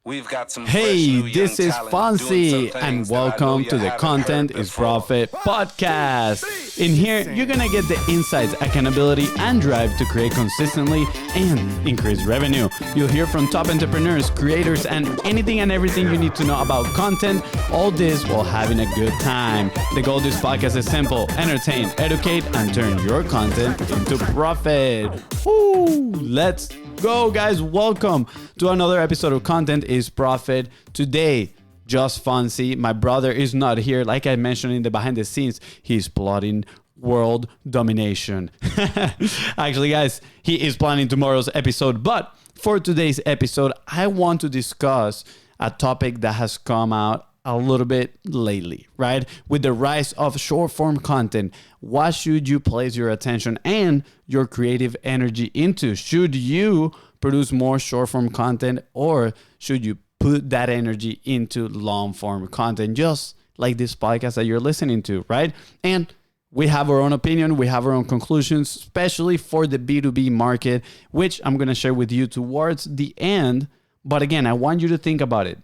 We've got some Hey, fresh, new, this young is talent doing FONZI, some and things that I know welcome you to the haven't Content heard is before. Profit podcast. In here, you're gonna get the insights, accountability, and drive to create consistently and increase revenue. You'll hear from top entrepreneurs, creators, and anything and everything you need to know about content. All this while having a good time. The goal of this podcast is simple: entertain, educate, and turn your content into profit. Woo! Let's go, guys. Welcome to another episode of Content is Profit. Today, just FONZI. My brother is not here. Like I mentioned in the behind the scenes, he's plotting world domination. Actually, guys, he is planning tomorrow's episode. But for today's episode, I want to discuss a topic that has come out a little bit lately, right? With the rise of short form content, what should you place your attention and your creative energy into? Should you produce more short form content, or should you put that energy into long form content, just like this podcast that you're listening to, right? And we have our own opinion, we have our own conclusions, especially for the B2B market, which I'm going to share with you towards the end. But again, I want you to think about it.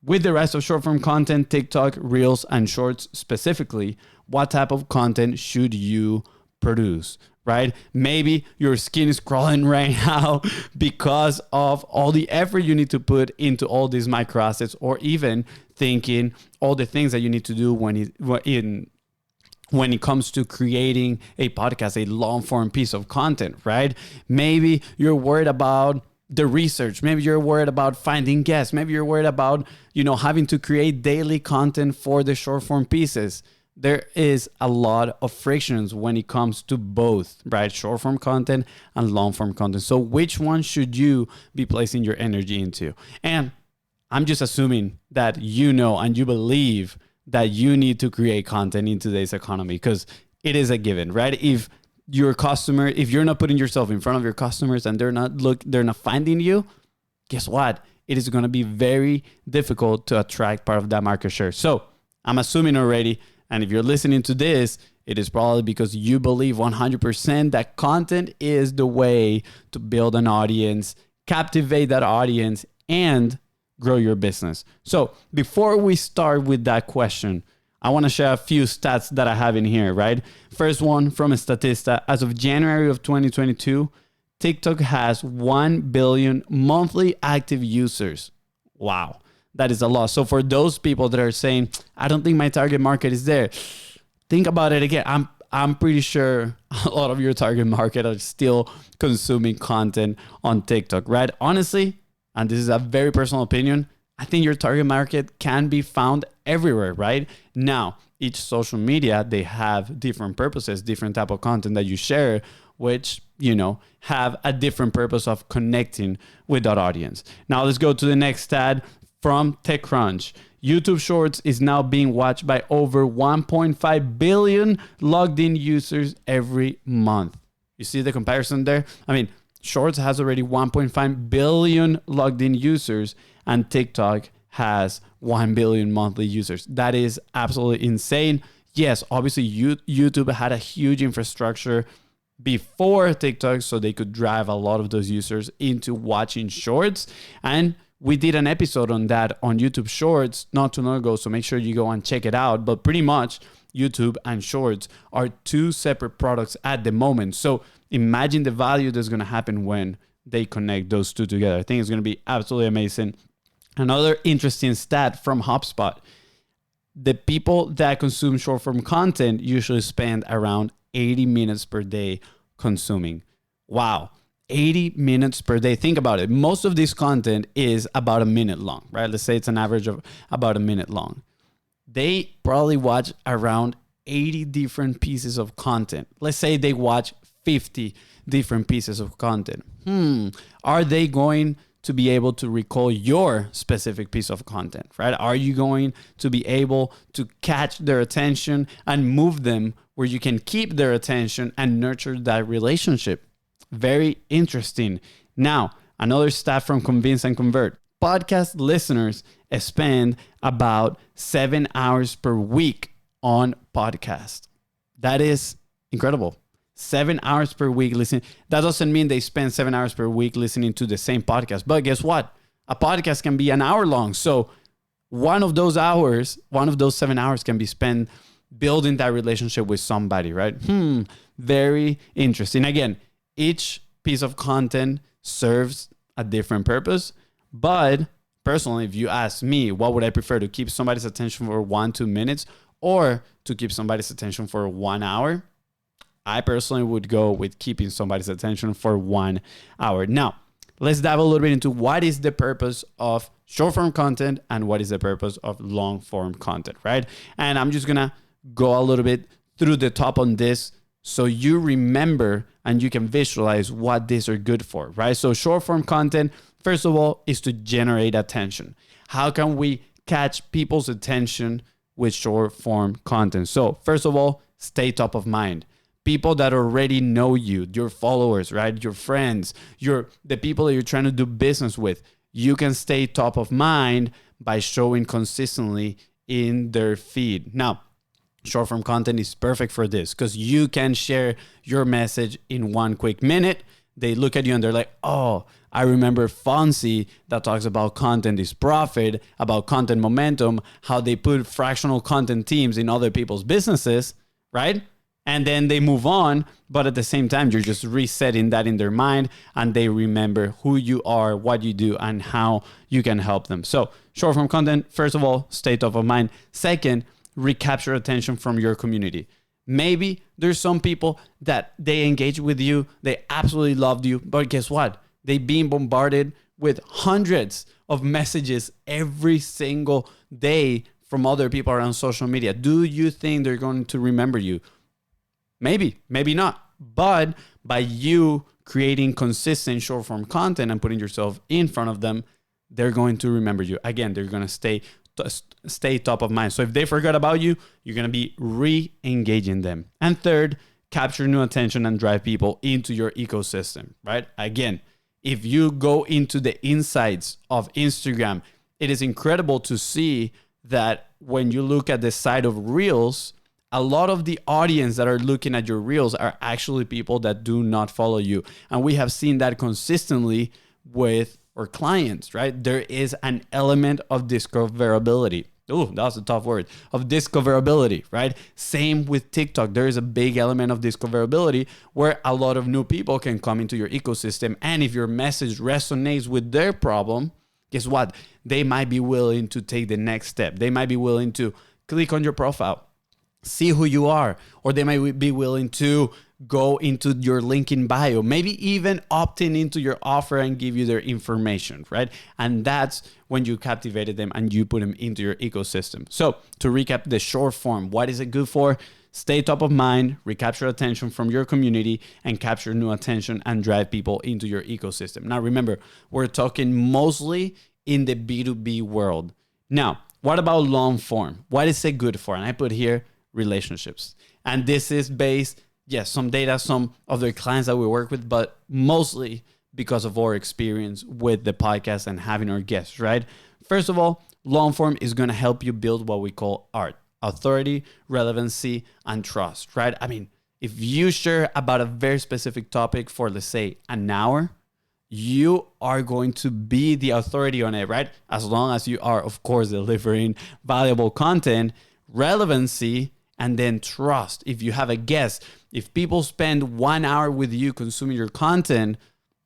With the rise of short form content, TikTok, Reels, and Shorts specifically, what type of content should you produce, right? Maybe your skin is crawling right now because of all the effort you need to put into all these micro assets, or even thinking all the things that you need to do when it comes to creating a podcast, a long form piece of content, right? Maybe you're worried about the research. Maybe you're worried about finding guests. Maybe you're worried about, having to create daily content for the short form pieces. There is a lot of frictions when it comes to both, right? Short form content and long form content. So which one should you be placing your energy into? And I'm just assuming that you know and you believe that you need to create content in today's economy, because it is a given, right? If you're not putting yourself in front of your customers and they're not finding you, guess what? It is going to be very difficult to attract part of that market share. So I'm assuming already, and if you're listening to this, it is probably because you believe 100% that content is the way to build an audience, captivate that audience, and grow your business. So before we start with that question, I want to share a few stats that I have in here, right? First one from Statista. As of January of 2022, TikTok has 1 billion monthly active users. Wow, that is a lot. So for those people that are saying, I don't think my target market is there, think about it again. I'm pretty sure a lot of your target market are still consuming content on TikTok, right? Honestly, and this is a very personal opinion, I think your target market can be found everywhere, right? Now, each social media, they have different purposes, different type of content that you share, which, have a different purpose of connecting with that audience. Now, let's go to the next stat from TechCrunch. YouTube Shorts is now being watched by over 1.5 billion logged in users every month. You see the comparison there? I mean, Shorts has already 1.5 billion logged in users, and TikTok has 1 billion monthly users. That is absolutely insane. Yes, obviously YouTube had a huge infrastructure before TikTok, so they could drive a lot of those users into watching Shorts. And we did an episode on that on YouTube Shorts not too long ago, so make sure you go and check it out. But pretty much YouTube and Shorts are two separate products at the moment. So imagine the value that's going to happen when they connect those two together. I think it's going to be absolutely amazing. Another interesting stat from HubSpot: the people that consume short form content usually spend around 80 minutes per day consuming. Wow, 80 minutes per day. Think about it. Most of this content is about a minute long, right? Let's say it's an average of about a minute long. They probably watch around 80 different pieces of content. Let's say they watch 50 different pieces of content. Are they going to be able to recall your specific piece of content, right? Are you going to be able to catch their attention and move them where you can keep their attention and nurture that relationship? Very interesting. Now, another stat from Convince and Convert. Podcast listeners spend about 7 hours per week on podcast. That is incredible. 7 hours per week listening. That doesn't mean they spend 7 hours per week listening to the same podcast. But guess what? A podcast can be an hour long. So one of those 7 hours can be spent building that relationship with somebody, right? Very interesting. Again, each piece of content serves a different purpose. But personally, if you ask me, what would I prefer, to keep somebody's attention for 1-2 minutes or to keep somebody's attention for 1 hour? I personally would go with keeping somebody's attention for 1 hour. Now, let's dive a little bit into what is the purpose of short form content and what is the purpose of long form content, right? And I'm just going to go a little bit through the top on this so you remember and you can visualize what these are good for, right? So short form content, first of all, is to generate attention. How can we catch people's attention with short form content? So first of all, stay top of mind. People that already know you, your followers, right? Your friends, the people that you're trying to do business with, you can stay top of mind by showing consistently in their feed. Now, short form content is perfect for this because you can share your message in 1 quick minute. They look at you and they're like, oh, I remember FONZI that talks about content is profit, about content momentum, how they put fractional content teams in other people's businesses, right? And then they move on, but at the same time, you're just resetting that in their mind and they remember who you are, what you do, and how you can help them. So short form content, first of all, stay top of mind. Second, recapture attention from your community. Maybe there's some people that they engage with you, they absolutely loved you, but guess what? They've been bombarded with hundreds of messages every single day from other people around social media. Do you think they're going to remember you? Maybe, maybe not. But by you creating consistent short form content and putting yourself in front of them, they're going to remember you. Again, they're going to stay top of mind. So if they forgot about you, you're going to be re-engaging them. And third, capture new attention and drive people into your ecosystem, right? Again, if you go into the insights of Instagram, it is incredible to see that when you look at the side of Reels, a lot of the audience that are looking at your Reels are actually people that do not follow you. And we have seen that consistently with our clients, right? There is an element of discoverability. Oh, that was a tough word. Of discoverability, right? Same with TikTok. There is a big element of discoverability where a lot of new people can come into your ecosystem. And if your message resonates with their problem, guess what? They might be willing to take the next step. They might be willing to click on your profile, see who you are, or they might be willing to go into your link in bio, maybe even opting into your offer and give you their information, right? And that's when you captivated them and you put them into your ecosystem. So to recap the short form, what is it good for? Stay top of mind, recapture attention from your community, and capture new attention and drive people into your ecosystem. Now, remember, we're talking mostly in the B2B world. Now, what about long form? What is it good for? And I put here relationships. And this is based, yes, some data, some of the clients that we work with, but mostly because of our experience with the podcast and having our guests, right? First of all, long form is going to help you build what we call art, authority, relevancy, and trust, right? I mean, if you share about a very specific topic for, let's say, an hour, you are going to be the authority on it, right? As long as you are, of course, delivering valuable content, relevancy, and then trust. If you have a guest, if people spend 1 hour with you consuming your content,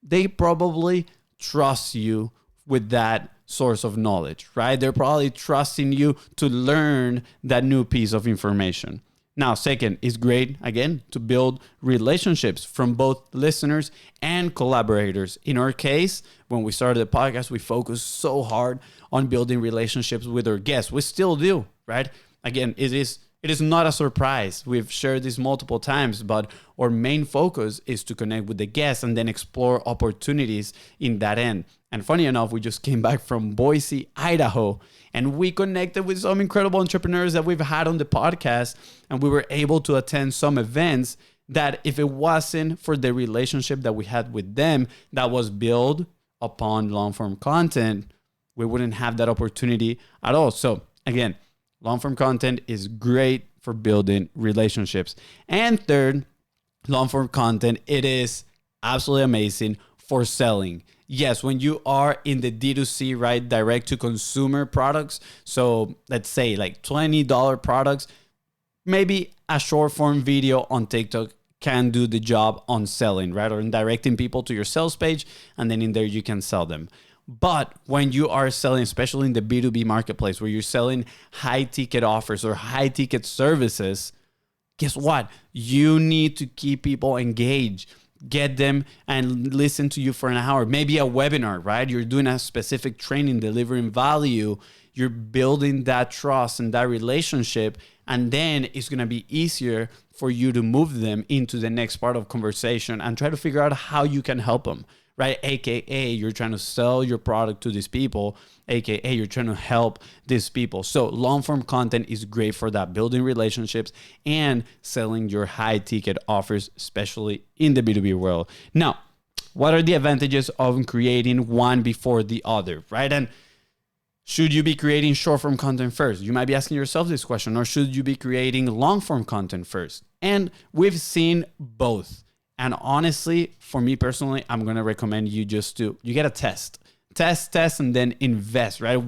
they probably trust you with that source of knowledge, right? They're probably trusting you to learn that new piece of information. Now, second, is great, again, to build relationships from both listeners and collaborators. In our case, when we started the podcast, we focused so hard on building relationships with our guests. We still do, right? Again, it is not a surprise. We've shared this multiple times, but our main focus is to connect with the guests and then explore opportunities in that end. And funny enough, we just came back from Boise, Idaho, and we connected with some incredible entrepreneurs that we've had on the podcast, and we were able to attend some events that if it wasn't for the relationship that we had with them that was built upon long-form content, we wouldn't have that opportunity at all. So again, long-form content is great for building relationships. And third, long-form content, it is absolutely amazing for selling. yes, when you are in the D2C, right, direct to consumer products, so let's say like $20 products, maybe a short form video on TikTok can do the job on selling, right? Or in directing people to your sales page, and then in there you can sell them. But when you are selling, especially in the B2B marketplace, where you're selling high ticket offers or high ticket services, guess what? You need to keep people engaged. Get them and listen to you for an hour, maybe a webinar, right? You're doing a specific training, delivering value. You're building that trust and that relationship. And then it's going to be easier for you to move them into the next part of conversation and try to figure out how you can help them, right? AKA, you're trying to sell your product to these people, AKA, you're trying to help these people. So long form content is great for that, building relationships and selling your high ticket offers, especially in the B2B world. Now, what are the advantages of creating one before the other, right? And should you be creating short form content first? You might be asking yourself this question, or should you be creating long form content first? And we've seen both. And honestly, for me personally, I'm going to recommend you you get a test, and then invest, right?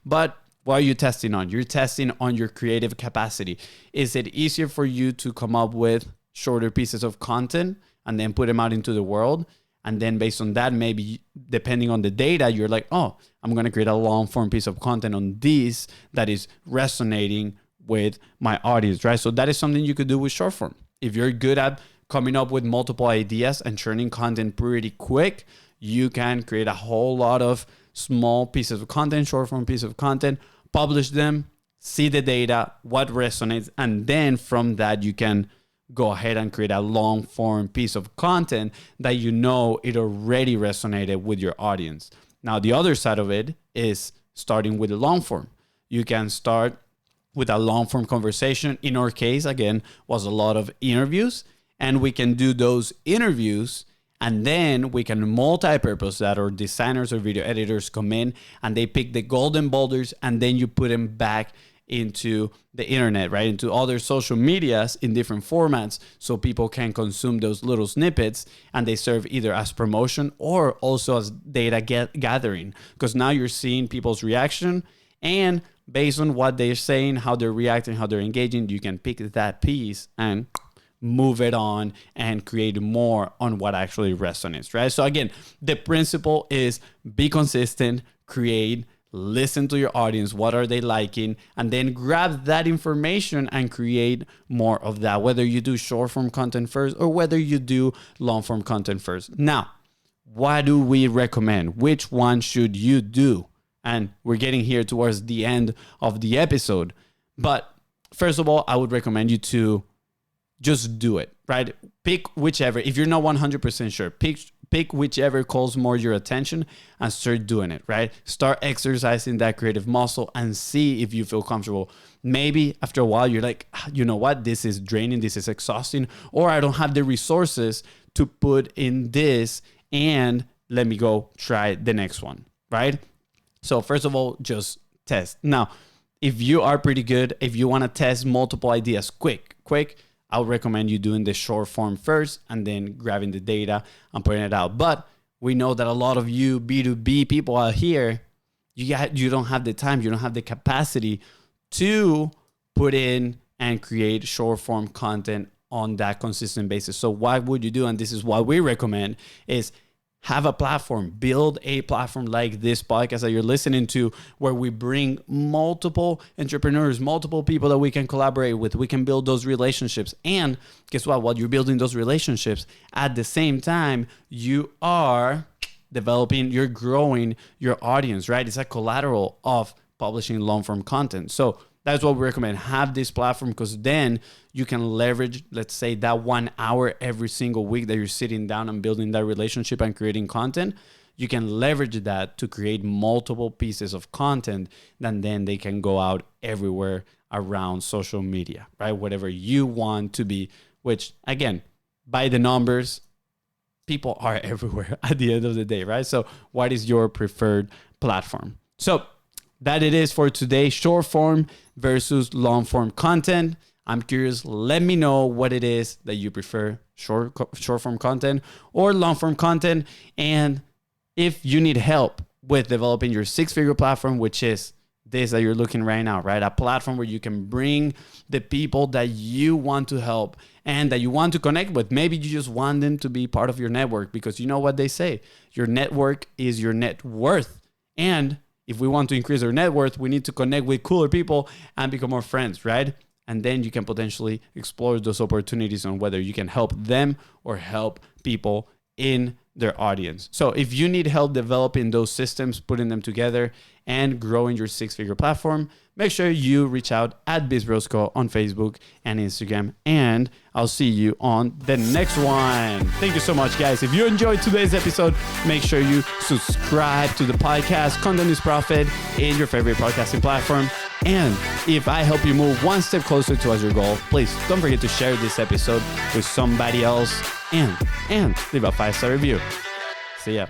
But what are you testing on? You're testing on your creative capacity. Is it easier for you to come up with shorter pieces of content and then put them out into the world? And then based on that, maybe depending on the data, you're like, oh, I'm going to create a long form piece of content on this that is resonating with my audience, right? So that is something you could do with short form. If you're good at coming up with multiple ideas and churning content pretty quick, you can create a whole lot of small pieces of content, short form pieces of content, publish them, see the data, what resonates, and then from that, you can go ahead and create a long form piece of content that you know it already resonated with your audience. Now, the other side of it is starting with a long form. You can start with a long form conversation. In our case, again, was a lot of interviews, and we can do those interviews and then we can multi-purpose that, or designers or video editors come in and they pick the golden boulders and then you put them back into the internet, right? Into other social medias in different formats so people can consume those little snippets, and they serve either as promotion or also as data gathering, because now you're seeing people's reaction, and based on what they're saying, how they're reacting, how they're engaging, you can pick that piece and move it on and create more on what actually resonates, right? So again, the principle is be consistent, create, listen to your audience, what are they liking, and then grab that information and create more of that, whether you do short form content first or whether you do long form content first. Now, what do we recommend? Which one should you do? And we're getting here towards the end of the episode. But first of all, I would recommend you to just do it, right? Pick whichever. If you're not 100% sure, pick whichever calls more your attention and start doing it, right? Start exercising that creative muscle and see if you feel comfortable. Maybe after a while, you're like, you know what? This is draining. This is exhausting. Or I don't have the resources to put in this, and let me go try the next one, right? So first of all, just test. Now, if you are pretty good, if you want to test multiple ideas quick, I would recommend you doing the short form first and then grabbing the data and putting it out. But we know that a lot of you B2B people out here, you don't have the time, you don't have the capacity to put in and create short form content on that consistent basis. So what would you do? And this is what we recommend is have a platform, build a platform like this podcast that you're listening to, where we bring multiple entrepreneurs, multiple people that we can collaborate with. We can build those relationships. And guess what? While you're building those relationships, at the same time, you are developing, you're growing your audience, right? It's a collateral of publishing long form content. So that's what we recommend. Have this platform, because then you can leverage, let's say, that 1 hour every single week that you're sitting down and building that relationship and creating content. You can leverage that to create multiple pieces of content, and then they can go out everywhere around social media, right? Whatever you want to be, which again, by the numbers, people are everywhere at the end of the day, right? So what is your preferred platform? So that it is for today, short form versus long form content. I'm curious, let me know what it is that you prefer, short form content or long form content. And If you need help with developing your six-figure platform, which is this that you're looking right now, right? A platform where you can bring the people that you want to help and that you want to connect with. Maybe you just want them to be part of your network, because you know what they say, your network is your net worth. And if we want to increase our net worth, we need to connect with cooler people and become more friends, right? And then you can potentially explore those opportunities on whether you can help them or help people in their audience. So if you need help developing those systems, putting them together and growing your six-figure platform, make sure you reach out at BIZBROS Co on Facebook and Instagram, and I'll see you on the next one. Thank you so much, guys. If you enjoyed today's episode, make sure you subscribe to the podcast, Content is Profit, in your favorite podcasting platform. And if I help you move one step closer towards your goal, please don't forget to share this episode with somebody else and leave a 5-star review. See ya.